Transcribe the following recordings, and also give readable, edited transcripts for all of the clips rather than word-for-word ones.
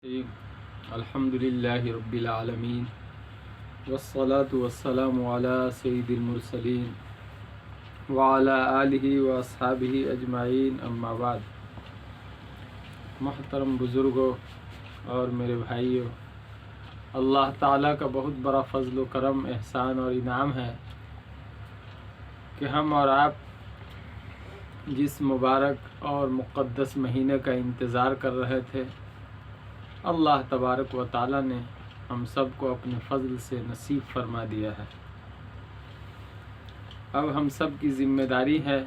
الحمد للہ رب العالمین والصلاة والسلام علی سید المرسلین وعلی آلہ واصحابہ اجمعین اما بعد۔ محترم بزرگوں اور میرے بھائیوں، اللہ تعالیٰ کا بہت بڑا فضل و کرم، احسان اور انعام ہے کہ ہم اور آپ جس مبارک اور مقدس مہینے کا انتظار کر رہے تھے، اللہ تبارک و تعالیٰ نے ہم سب کو اپنے فضل سے نصیب فرما دیا ہے۔ اب ہم سب کی ذمہ داری ہے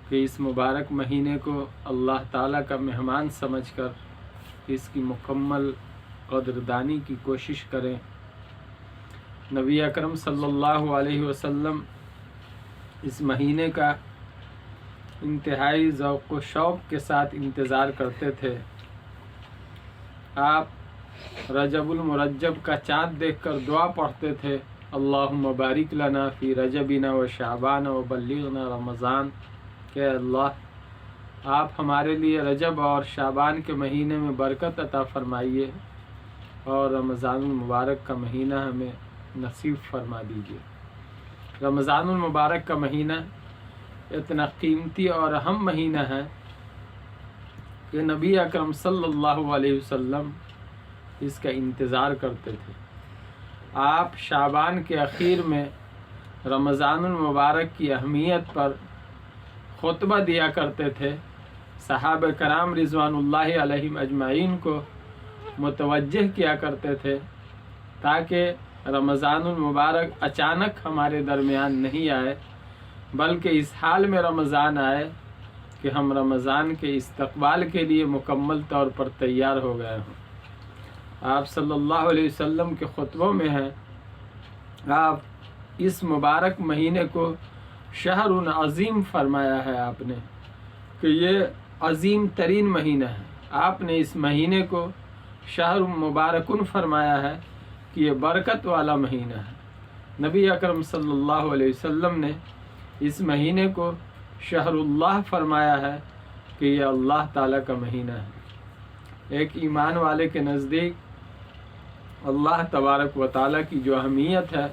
کہ اس مبارک مہینے کو اللہ تعالیٰ کا مہمان سمجھ کر اس کی مکمل قدردانی کی کوشش کریں۔ نبی اکرم صلی اللہ علیہ وسلم اس مہینے کا انتہائی ذوق و شوق کے ساتھ انتظار کرتے تھے۔ آپ رجب المرجب کا چاند دیکھ کر دعا پڑھتے تھے، اللہم بارک لنا فی رجبنا و شعبان و بلغنا رمضان، کہ اللہ آپ ہمارے لیے رجب اور شعبان کے مہینے میں برکت عطا فرمائیے اور رمضان المبارک کا مہینہ ہمیں نصیب فرما دیجیے۔ رمضان المبارک کا مہینہ اتنا قیمتی اور اہم مہینہ ہے کہ نبی اکرم صلی اللہ علیہ وسلم اس کا انتظار کرتے تھے۔ آپ شعبان کے اخیر میں رمضان المبارک کی اہمیت پر خطبہ دیا کرتے تھے، صحابہ کرام رضوان اللہ علیہم اجمعین کو متوجہ کیا کرتے تھے تاکہ رمضان المبارک اچانک ہمارے درمیان نہیں آئے، بلکہ اس حال میں رمضان آئے کہ ہم رمضان کے استقبال کے لیے مکمل طور پر تیار ہو گئے ہوں۔ آپ صلی اللہ علیہ وسلم کے خطبوں میں ہے، آپ اس مبارک مہینے کو شہر عظیم فرمایا ہے آپ نے کہ یہ عظیم ترین مہینہ ہے۔ آپ نے اس مہینے کو شہر مبارکن فرمایا ہے کہ یہ برکت والا مہینہ ہے۔ نبی اکرم صلی اللہ علیہ وسلم نے اس مہینے کو شہر اللہ فرمایا ہے کہ یہ اللہ تعالیٰ کا مہینہ ہے۔ ایک ایمان والے کے نزدیک اللہ تبارک و تعالیٰ کی جو اہمیت ہے،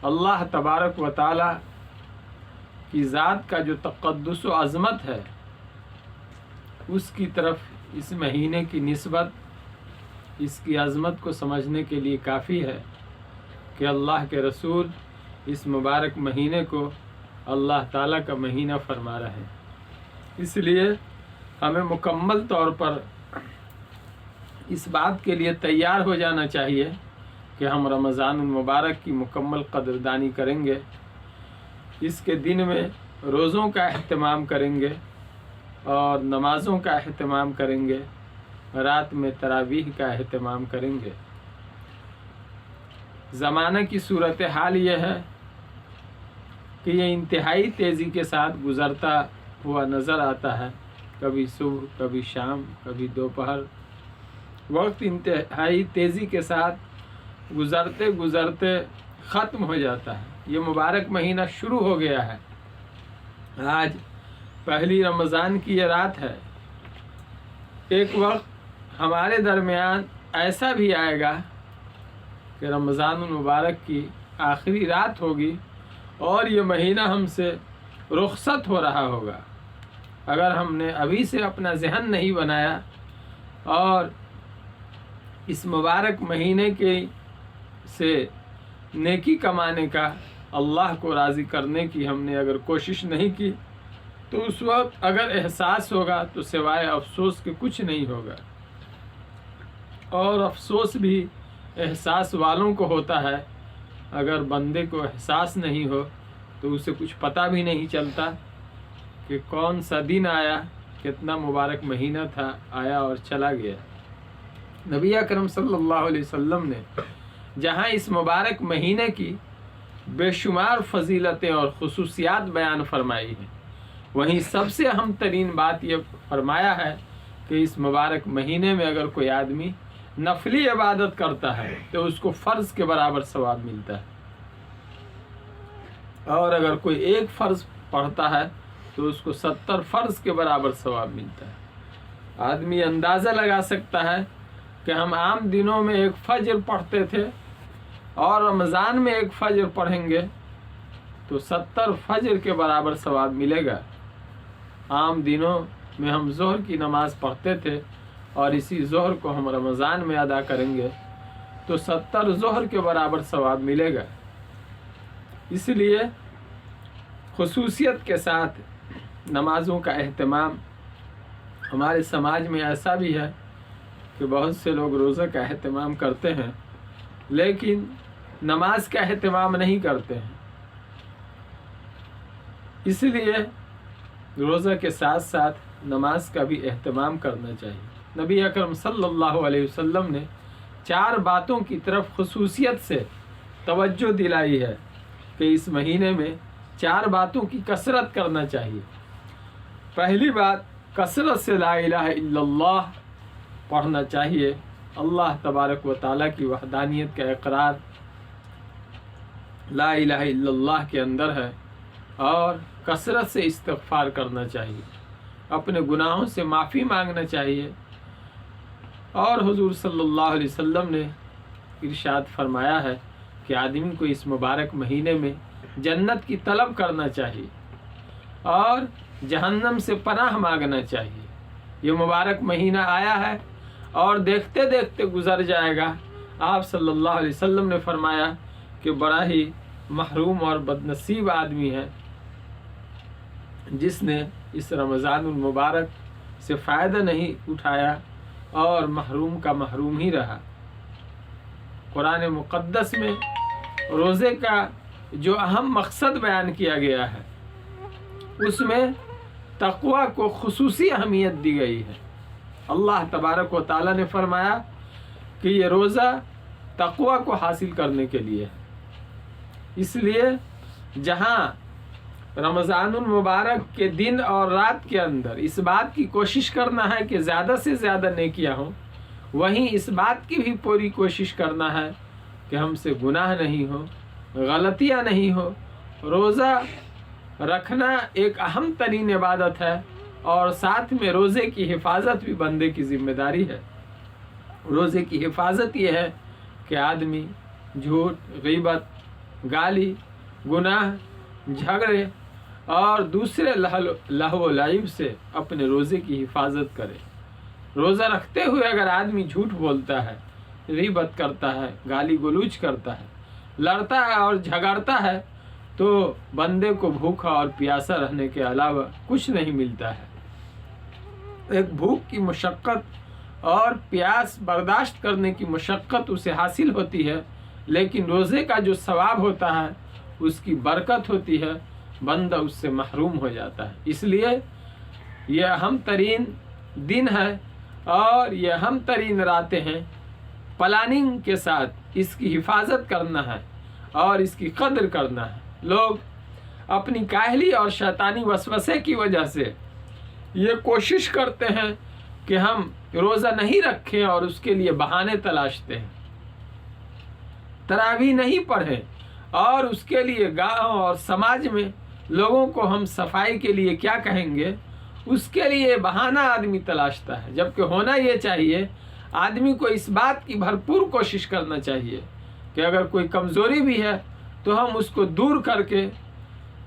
اللہ تبارک و تعالیٰ کی ذات کا جو تقدس و عظمت ہے، اس کی طرف اس مہینے کی نسبت اس کی عظمت کو سمجھنے کے لیے کافی ہے کہ اللہ کے رسول اس مبارک مہینے کو اللہ تعالیٰ کا مہینہ فرما رہے ہیں۔ اس لیے ہمیں مکمل طور پر اس بات کے لیے تیار ہو جانا چاہیے کہ ہم رمضان المبارک کی مکمل قدردانی کریں گے، اس کے دن میں روزوں کا اہتمام کریں گے اور نمازوں کا اہتمام کریں گے، رات میں تراویح کا اہتمام کریں گے۔ زمانہ کی صورتحال یہ ہے کہ یہ انتہائی تیزی کے ساتھ گزرتا ہوا نظر آتا ہے، کبھی صبح، کبھی شام، کبھی دوپہر۔ وقت انتہائی تیزی کے ساتھ گزرتے گزرتے ختم ہو جاتا ہے۔ یہ مبارک مہینہ شروع ہو گیا ہے، آج پہلی رمضان کی یہ رات ہے۔ ایک وقت ہمارے درمیان ایسا بھی آئے گا کہ رمضان المبارک کی آخری رات ہوگی اور یہ مہینہ ہم سے رخصت ہو رہا ہوگا۔ اگر ہم نے ابھی سے اپنا ذہن نہیں بنایا اور اس مبارک مہینے کے سے نیکی کمانے کا، اللہ کو راضی کرنے کی ہم نے اگر کوشش نہیں کی، تو اس وقت اگر احساس ہوگا تو سوائے افسوس کے کچھ نہیں ہوگا۔ اور افسوس بھی احساس والوں کو ہوتا ہے، اگر بندے کو احساس نہیں ہو تو اسے کچھ پتہ بھی نہیں چلتا کہ کون سا دن آیا، کتنا مبارک مہینہ تھا، آیا اور چلا گیا۔ نبی اکرم صلی اللہ علیہ وسلم نے جہاں اس مبارک مہینے کی بے شمار فضیلتیں اور خصوصیات بیان فرمائی ہیں، وہیں سب سے اہم ترین بات یہ فرمایا ہے کہ اس مبارک مہینے میں اگر کوئی آدمی نفلی عبادت کرتا ہے تو اس کو فرض کے برابر ثواب ملتا ہے، اور اگر کوئی ایک فرض پڑھتا ہے تو اس کو 70 فرض کے برابر ثواب ملتا ہے۔ آدمی اندازہ لگا سکتا ہے کہ ہم عام دنوں میں ایک فجر پڑھتے تھے اور رمضان میں ایک فجر پڑھیں گے تو 70 فجر کے برابر ثواب ملے گا۔ عام دنوں میں ہم ظہر کی نماز پڑھتے تھے اور اسی ظہر کو ہم رمضان میں ادا کریں گے تو 70 ظہر کے برابر ثواب ملے گا۔ اس لیے خصوصیت کے ساتھ نمازوں کا اہتمام ہمارے سماج میں ایسا بھی ہے کہ بہت سے لوگ روزہ کا اہتمام کرتے ہیں لیکن نماز کا اہتمام نہیں کرتے ہیں۔ اس لیے روزہ کے ساتھ ساتھ نماز کا بھی اہتمام کرنا چاہیے۔ نبی اکرم صلی اللہ علیہ وسلم نے 4 باتوں کی طرف خصوصیت سے توجہ دلائی ہے کہ اس مہینے میں 4 باتوں کی کثرت کرنا چاہیے۔ پہلی بات، کثرت سے لا الہ الا اللہ پڑھنا چاہیے۔ اللہ تبارک و تعالیٰ کی وحدانیت کا اقرار لا الہ الا اللہ کے اندر ہے، اور کثرت سے استغفار کرنا چاہیے، اپنے گناہوں سے معافی مانگنا چاہیے۔ اور حضور صلی اللہ علیہ وسلم نے ارشاد فرمایا ہے کہ آدمی کو اس مبارک مہینے میں جنت کی طلب کرنا چاہیے اور جہنم سے پناہ مانگنا چاہیے۔ یہ مبارک مہینہ آیا ہے اور دیکھتے دیکھتے گزر جائے گا۔ آپ صلی اللہ علیہ وسلم نے فرمایا کہ بڑا ہی محروم اور بدنصیب آدمی ہے جس نے اس رمضان المبارک سے فائدہ نہیں اٹھایا اور محروم کا محروم ہی رہا۔ قرآن مقدس میں روزے کا جو اہم مقصد بیان کیا گیا ہے اس میں تقوی کو خصوصی اہمیت دی گئی ہے۔ اللہ تبارک و تعالیٰ نے فرمایا کہ یہ روزہ تقوی کو حاصل کرنے کے لیے ہے۔ اس لیے جہاں رمضان المبارک کے دن اور رات کے اندر اس بات کی کوشش کرنا ہے کہ زیادہ سے زیادہ نیکیاں ہوں، وہیں اس بات کی بھی پوری کوشش کرنا ہے کہ ہم سے گناہ نہیں ہو، غلطیاں نہیں ہو۔ روزہ رکھنا ایک اہم ترین عبادت ہے اور ساتھ میں روزے کی حفاظت بھی بندے کی ذمہ داری ہے۔ روزے کی حفاظت یہ ہے کہ آدمی جھوٹ، غیبت، گالی، گناہ، جھگڑے اور دوسرے لہو و لعب سے اپنے روزے کی حفاظت کرے۔ روزہ رکھتے ہوئے اگر آدمی جھوٹ بولتا ہے، غیبت کرتا ہے، گالی گلوچ کرتا ہے، لڑتا ہے اور جھگڑتا ہے تو بندے کو بھوکا اور پیاسا رہنے کے علاوہ کچھ نہیں ملتا ہے۔ ایک بھوک کی مشقت اور پیاس برداشت کرنے کی مشقت اسے حاصل ہوتی ہے، لیکن روزے کا جو ثواب ہوتا ہے اس کی برکت ہوتی ہے، بندہ اس سے محروم ہو جاتا ہے۔ اس لیے یہ اہم ترین دن ہے اور یہ اہم ترین راتیں ہیں۔ پلاننگ کے ساتھ اس کی حفاظت کرنا ہے اور اس کی قدر کرنا ہے۔ لوگ اپنی کاہلی اور شیطانی وسوسے کی وجہ سے یہ کوشش کرتے ہیں کہ ہم روزہ نہیں رکھیں اور اس کے لیے بہانے تلاشتے ہیں۔ تراویح نہیں پڑھیں اور اس کے لیے گاؤں اور سماج میں لوگوں کو ہم صفائی کے لیے کیا کہیں گے، اس کے لیے بہانہ آدمی تلاشتا ہے، جبکہ ہونا یہ چاہیے آدمی کو اس بات کی بھرپور کوشش کرنا چاہیے کہ اگر کوئی کمزوری بھی ہے تو ہم اس کو دور کر کے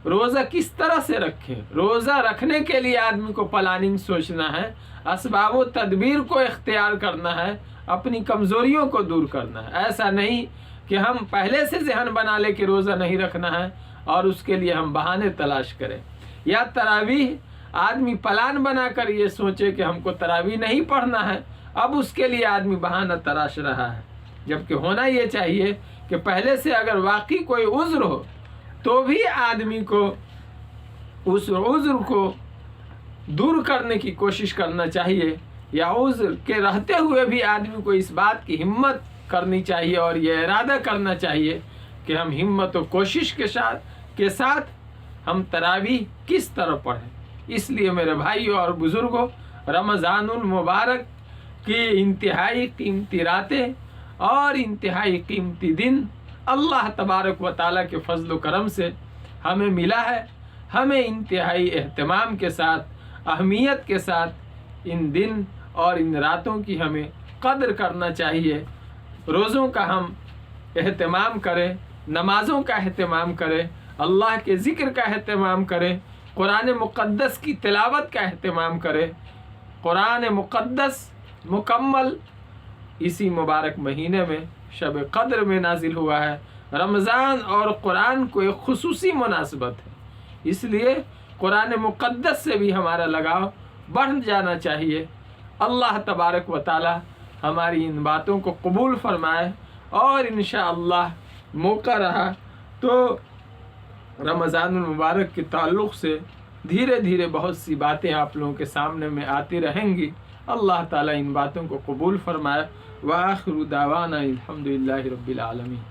روزہ کس طرح سے رکھیں۔ روزہ رکھنے کے لیے آدمی کو پلاننگ سوچنا ہے، اسباب و تدبیر کو اختیار کرنا ہے، اپنی کمزوریوں کو دور کرنا ہے۔ ایسا نہیں کہ ہم پہلے سے ذہن بنا لے کہ روزہ نہیں رکھنا ہے اور اس کے لیے ہم بہانے تلاش کریں، یا تراویح آدمی پلان بنا کر یہ سوچے کہ ہم کو تراویح نہیں پڑھنا ہے، اب اس کے لیے آدمی بہانہ تراش رہا ہے، جبکہ ہونا یہ چاہیے کہ پہلے سے اگر واقعی کوئی عذر ہو تو بھی آدمی کو اس عذر کو دور کرنے کی کوشش کرنا چاہیے، یا عذر کے رہتے ہوئے بھی آدمی کو اس بات کی ہمت کرنی چاہیے اور یہ ارادہ کرنا چاہیے کہ ہم ہمت و کوشش کے ساتھ ہم تراویح کس طرح پڑھیں۔ اس لیے میرے بھائیوں اور بزرگوں، رمضان المبارک کی انتہائی قیمتی راتیں اور انتہائی قیمتی دن اللہ تبارک و تعالیٰ کے فضل و کرم سے ہمیں ملا ہے۔ ہمیں انتہائی اہتمام کے ساتھ، اہمیت کے ساتھ ان دن اور ان راتوں کی ہمیں قدر کرنا چاہیے. روزوں کا ہم اہتمام کریں، نمازوں کا اہتمام کریں، اللہ کے ذکر کا اہتمام کریں، قرآن مقدس کی تلاوت کا اہتمام کریں. قرآن مقدس مکمل اسی مبارک مہینے میں شب قدر میں نازل ہوا ہے. رمضان اور قرآن کو ایک خصوصی مناسبت ہے، اس لیے قرآن مقدس سے بھی ہمارا لگاؤ بڑھ جانا چاہیے. اللہ تبارک و تعالی ہماری ان باتوں کو قبول فرمائے، اور انشاءاللہ موقع رہا تو رمضان المبارک کے تعلق سے دھیرے دھیرے بہت سی باتیں آپ لوگوں کے سامنے میں آتی رہیں گی. اللہ تعالیٰ ان باتوں کو قبول فرمائے. وآخر دعوانا الحمدللہ رب العالمین.